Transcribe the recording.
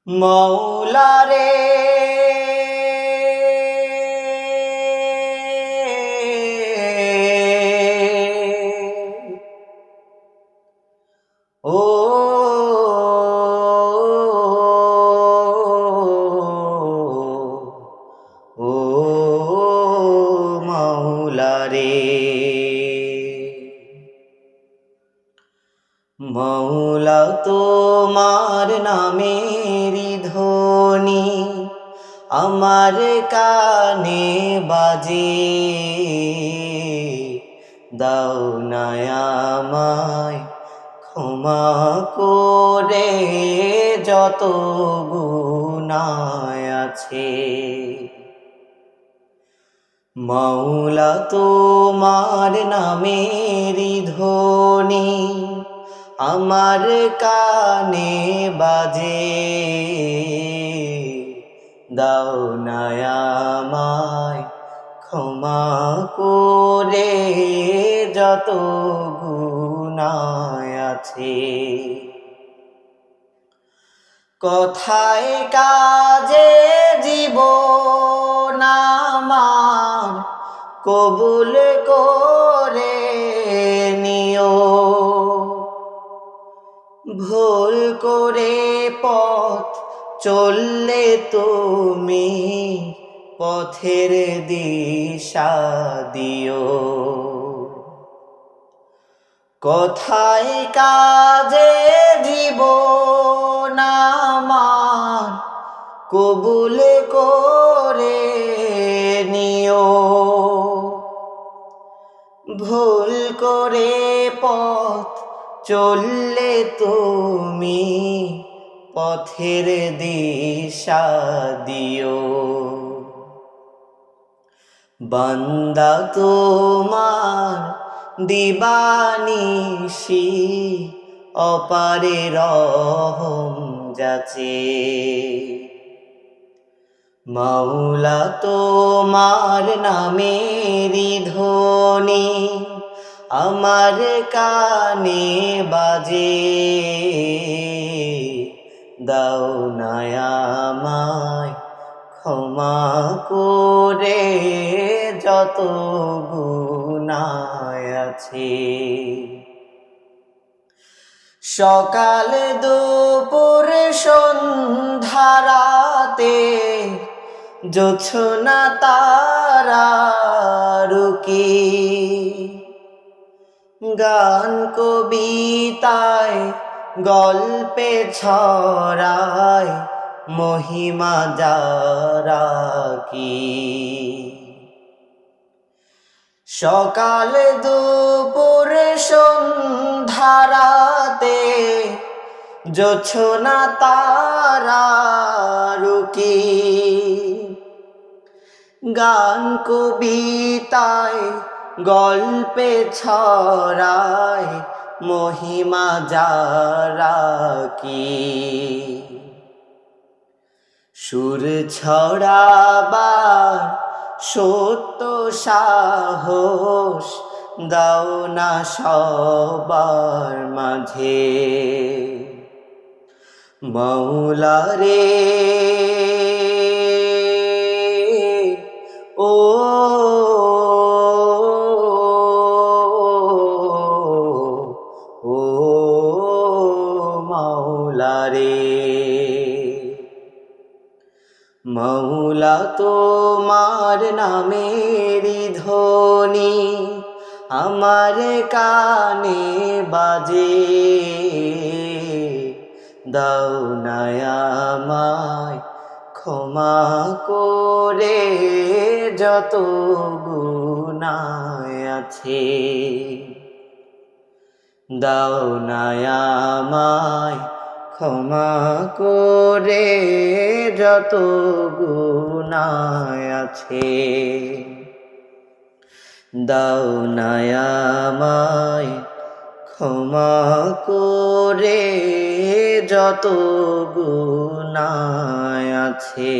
মৌলা রে ও ও মৌলা রে মৌলা তোমার নামেরই ধ্বনি আমার কানে বাজে, দাও না আমায় ক্ষমা করে যত গুনাহ আছে। মৌলা তোমার নামেরই ধ্বনি আমার কানে বাজে, দাও না আমায় ক্ষমা করে যত গুনাহ আছে। কথায় কাজে জীবন আমার কবুল করে নিও, ভুল করে পথ চললে তুমি পথের দিশা দিও। কথায় কাজে জীবন আমার কবুল করে নিও, ভুল করে পথ চললে তুমি পথের দিশা দিও। বান্দা তোমার দিবানিশি অপারে রহম যাচে, মৌলা তোমার নামেরই ধ্বনি আমার কানে বাজে, দাও না আমায় ক্ষমা করে যত গুনাহ আছে। সকাল দুপুর সন্ধ্যা রাতে জোছনা তারারুকি, গান কবিতায় গল্পে ছড়ায় মহিমা যারা কি। সকাল দুপুর সন্ধ্যা রাতে জোছনা তারারুকি, গান কবিতায় গল্পে ছড়ায় মহিমা যারা কি। সুর ছড়াবার সত্য সাহস দাও না সবার মাঝে, মৌলা রে ও ও মৌলা রে। মৌলা তোমার নামেরই ধ্বনি আমার কানে বাজে, দাও না আমায় ক্ষমা করে যত গুনাহ আছে। দাও না আমায় ক্ষমা করে যত গুনাহ আছে। দাও না আমায় ক্ষমা করে যত গুনাহ আছে।